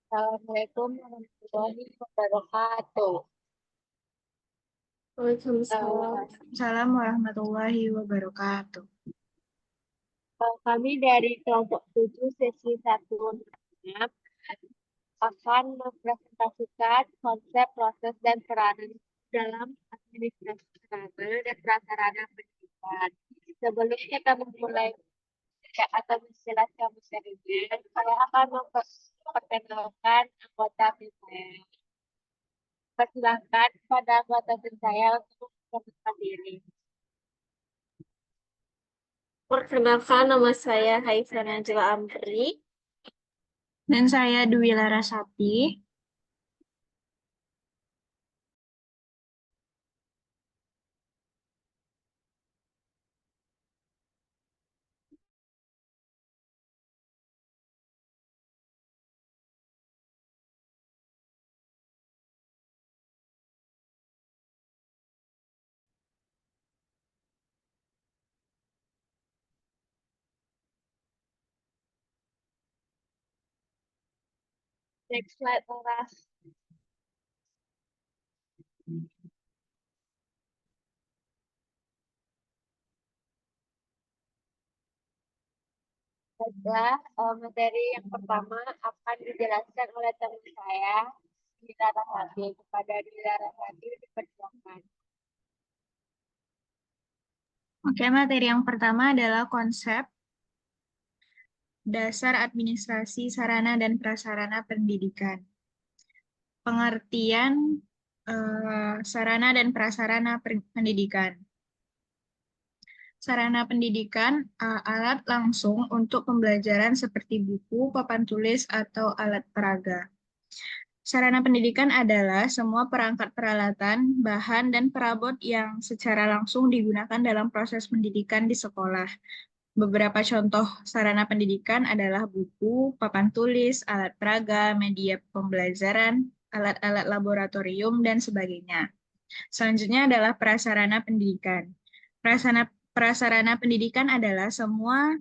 Assalamualaikum warahmatullahi wabarakatuh. Waalaikumsalam. Waalaikumsalam warahmatullahi wabarakatuh. Kami dari kelompok 7 sesi 1 6 akan mempresentasikan konsep, proses, dan peranan dalam administrasi sarana dan prasarana pendidikan. Sebelum kita memulai atau menjelaskan materinya, saya akan memperkenalkan anggota tim saya. Persilahkan pada anggota tim saya untuk memperkenalkan diri. Perkenalkan, nama saya Haifan Angela Amri. Dan saya Dwi Larasati. Next slide, Laura. Baiklah, materi yang pertama akan dijelaskan oleh teman saya, Dila Rahmati. Kepada Dila Rahmati dipersilakan. Oke, materi yang pertama adalah konsep dasar administrasi sarana dan prasarana pendidikan. Pengertian sarana dan prasarana pendidikan. Sarana pendidikan alat langsung untuk pembelajaran seperti buku, papan tulis, atau alat peraga. Sarana pendidikan adalah semua perangkat peralatan, bahan, dan perabot yang secara langsung digunakan dalam proses pendidikan di sekolah. Beberapa contoh sarana pendidikan adalah buku, papan tulis, alat peraga, media pembelajaran, alat-alat laboratorium, dan sebagainya. Selanjutnya adalah prasarana pendidikan. Prasarana pendidikan adalah semua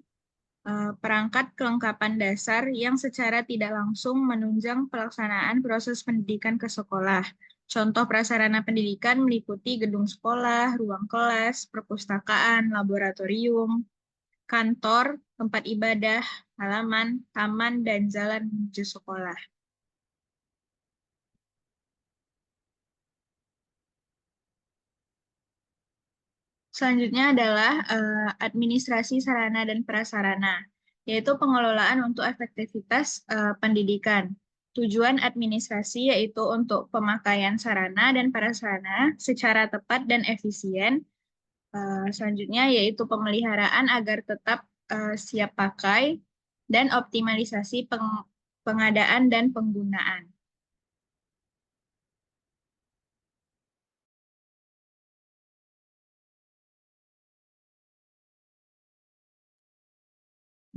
perangkat kelengkapan dasar yang secara tidak langsung menunjang pelaksanaan proses pendidikan ke sekolah. Contoh prasarana pendidikan meliputi gedung sekolah, ruang kelas, perpustakaan, laboratorium, kantor, tempat ibadah, halaman, taman, dan jalan menuju sekolah. Selanjutnya adalah administrasi sarana dan prasarana, yaitu pengelolaan untuk efektivitas pendidikan. Tujuan administrasi yaitu untuk pemakaian sarana dan prasarana secara tepat dan efisien. Selanjutnya yaitu pemeliharaan agar tetap siap pakai dan optimalisasi pengadaan dan penggunaan.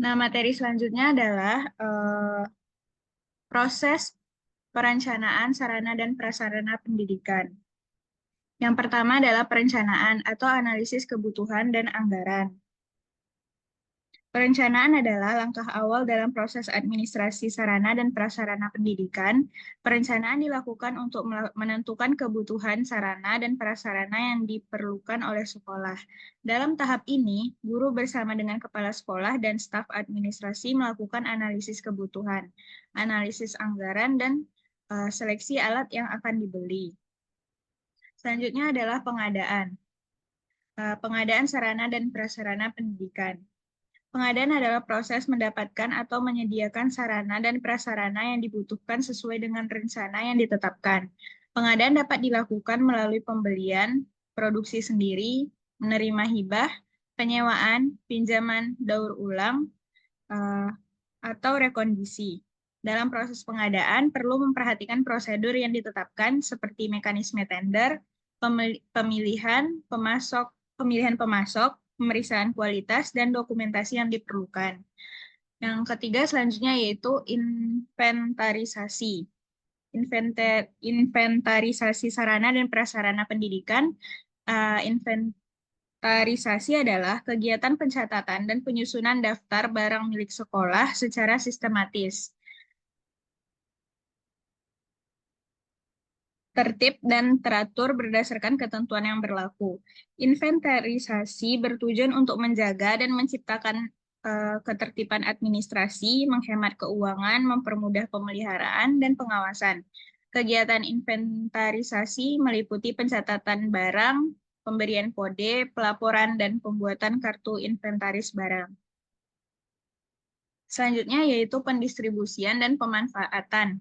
Nah, materi selanjutnya adalah proses perencanaan sarana dan prasarana pendidikan. Yang pertama adalah perencanaan atau analisis kebutuhan dan anggaran. Perencanaan adalah langkah awal dalam proses administrasi sarana dan prasarana pendidikan. Perencanaan dilakukan untuk menentukan kebutuhan sarana dan prasarana yang diperlukan oleh sekolah. Dalam tahap ini, guru bersama dengan kepala sekolah dan staf administrasi melakukan analisis kebutuhan, analisis anggaran, dan seleksi alat yang akan dibeli. Selanjutnya adalah pengadaan. Pengadaan sarana dan prasarana pendidikan. Pengadaan adalah proses mendapatkan atau menyediakan sarana dan prasarana yang dibutuhkan sesuai dengan rencana yang ditetapkan. Pengadaan dapat dilakukan melalui pembelian, produksi sendiri, menerima hibah, penyewaan, pinjaman, daur ulang, atau rekondisi. Dalam proses pengadaan, perlu memperhatikan prosedur yang ditetapkan seperti mekanisme tender, pemilihan pemasok, pemeriksaan kualitas, dan dokumentasi yang diperlukan. Yang ketiga selanjutnya yaitu inventarisasi. Inventarisasi sarana dan prasarana pendidikan. Inventarisasi adalah kegiatan pencatatan dan penyusunan daftar barang milik sekolah secara sistematis. tertib dan teratur berdasarkan ketentuan yang berlaku. Inventarisasi bertujuan untuk menjaga dan menciptakan ketertiban administrasi, menghemat keuangan, mempermudah pemeliharaan dan pengawasan. Kegiatan inventarisasi meliputi pencatatan barang, pemberian kode, pelaporan, dan pembuatan kartu inventaris barang. Selanjutnya yaitu pendistribusian dan pemanfaatan.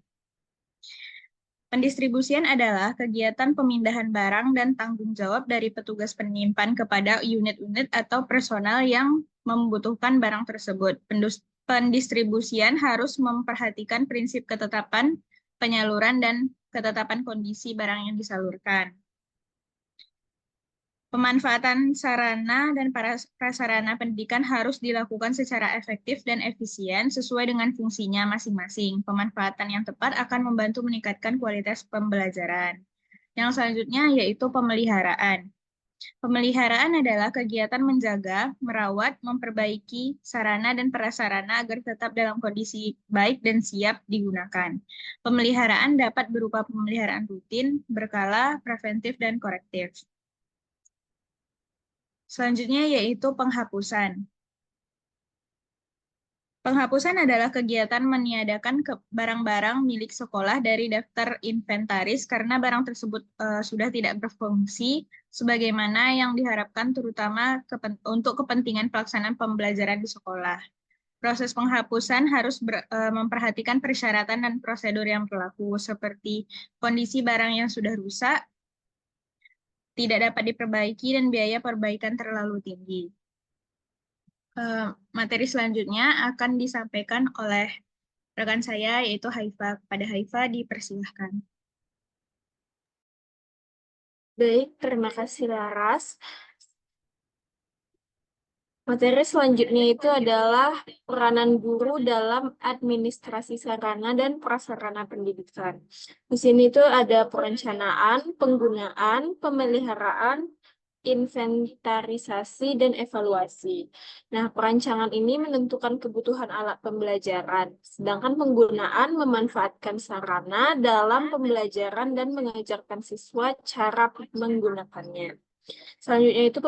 Pendistribusian adalah kegiatan pemindahan barang dan tanggung jawab dari petugas penyimpan kepada unit-unit atau personal yang membutuhkan barang tersebut. Pendistribusian harus memperhatikan prinsip ketetapan penyaluran dan ketetapan kondisi barang yang disalurkan. Pemanfaatan sarana dan prasarana pendidikan harus dilakukan secara efektif dan efisien sesuai dengan fungsinya masing-masing. Pemanfaatan yang tepat akan membantu meningkatkan kualitas pembelajaran. Yang selanjutnya yaitu pemeliharaan. Pemeliharaan adalah kegiatan menjaga, merawat, memperbaiki sarana dan prasarana agar tetap dalam kondisi baik dan siap digunakan. Pemeliharaan dapat berupa pemeliharaan rutin, berkala, preventif, dan korektif. Selanjutnya yaitu penghapusan. Penghapusan adalah kegiatan meniadakan barang-barang milik sekolah dari daftar inventaris karena barang tersebut sudah tidak berfungsi sebagaimana yang diharapkan terutama untuk kepentingan pelaksanaan pembelajaran di sekolah. Proses penghapusan harus memperhatikan persyaratan dan prosedur yang berlaku seperti kondisi barang yang sudah rusak, tidak dapat diperbaiki, dan biaya perbaikan terlalu tinggi. Materi selanjutnya akan disampaikan oleh rekan saya, yaitu Haifa. Kepada Haifa, dipersilahkan. Baik, terima kasih Laras. Materi selanjutnya itu adalah peranan guru dalam administrasi sarana dan prasarana pendidikan. Di sini itu ada perencanaan, penggunaan, pemeliharaan, inventarisasi, dan evaluasi. Nah, perancangan ini menentukan kebutuhan alat pembelajaran, sedangkan penggunaan memanfaatkan sarana dalam pembelajaran dan mengajarkan siswa cara menggunakannya. Selanjutnya itu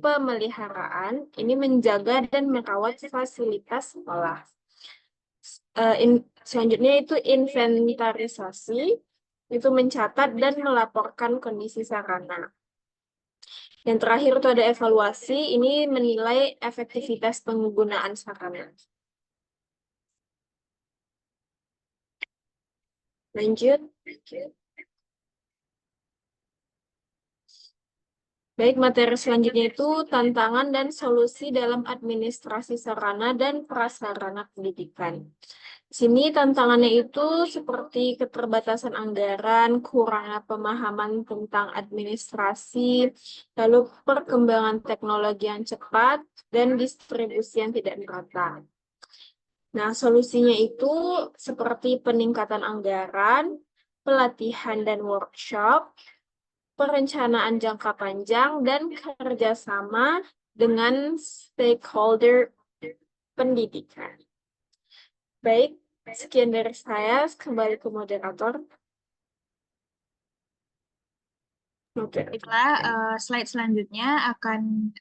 pemeliharaan, ini menjaga dan merawat fasilitas sekolah. Selanjutnya itu inventarisasi, itu mencatat dan melaporkan kondisi sarana. Yang terakhir itu ada evaluasi, ini menilai efektivitas penggunaan sarana. Lanjut. Baik, materi selanjutnya itu tantangan dan solusi dalam administrasi sarana dan prasarana pendidikan. Di sini tantangannya itu seperti keterbatasan anggaran, kurangnya pemahaman tentang administrasi, lalu perkembangan teknologi yang cepat, dan distribusi yang tidak merata. Nah, solusinya itu seperti peningkatan anggaran, pelatihan dan workshop, perencanaan jangka panjang, dan kerjasama dengan stakeholder pendidikan. Baik, sekian dari saya. Kembali ke moderator. Oke. Baiklah, slide selanjutnya akan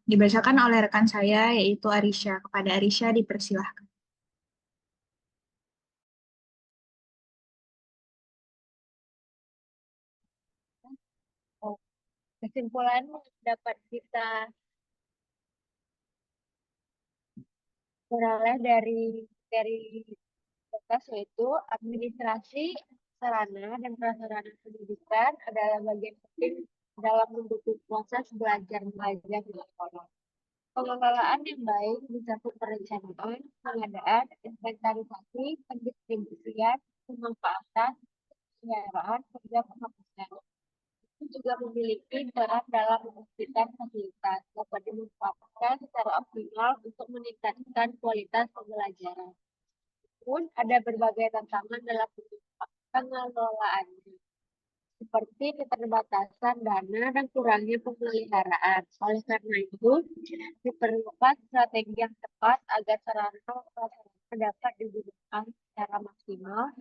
dibacakan oleh rekan saya, yaitu Arisha. Kepada Arisha, dipersilahkan. Kesimpulan dapat kita peroleh dari podcast yaitu administrasi sarana dan prasarana pendidikan adalah bagian penting dalam mendukung proses belajar mengajar di sekolah. Pengelolaan yang baik mencakup perencanaan, pengadaan, inventarisasi, pendistribusian, pemanfaatan, penyiaran, hingga penghapusan. Itu juga memiliki peran dalam memastikan fasilitas dapat dimanfaatkan secara optimal untuk meningkatkan kualitas pembelajaran. Pun ada berbagai tantangan dalam pengelolaannya, seperti keterbatasan dana dan kurangnya pemeliharaan. Oleh karena itu, diperlukan strategi yang tepat agar sarana prasarana dapat digunakan secara maksimal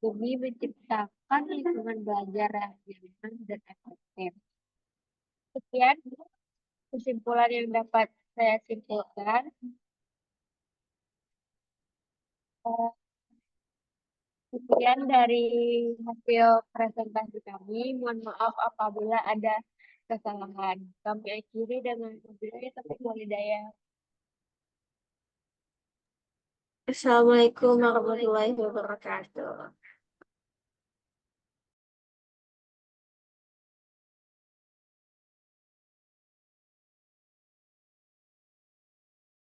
demi menciptakan lingkungan belajar yang nyaman dan efektif. Sekian kesimpulan yang dapat saya simpulkan. Sekian dari hasil presentasi kami. Mohon maaf apabila ada kesalahan. Kami akhiri dengan wabillahi taufiq wal hidayah. Assalamualaikum warahmatullahi wabarakatuh.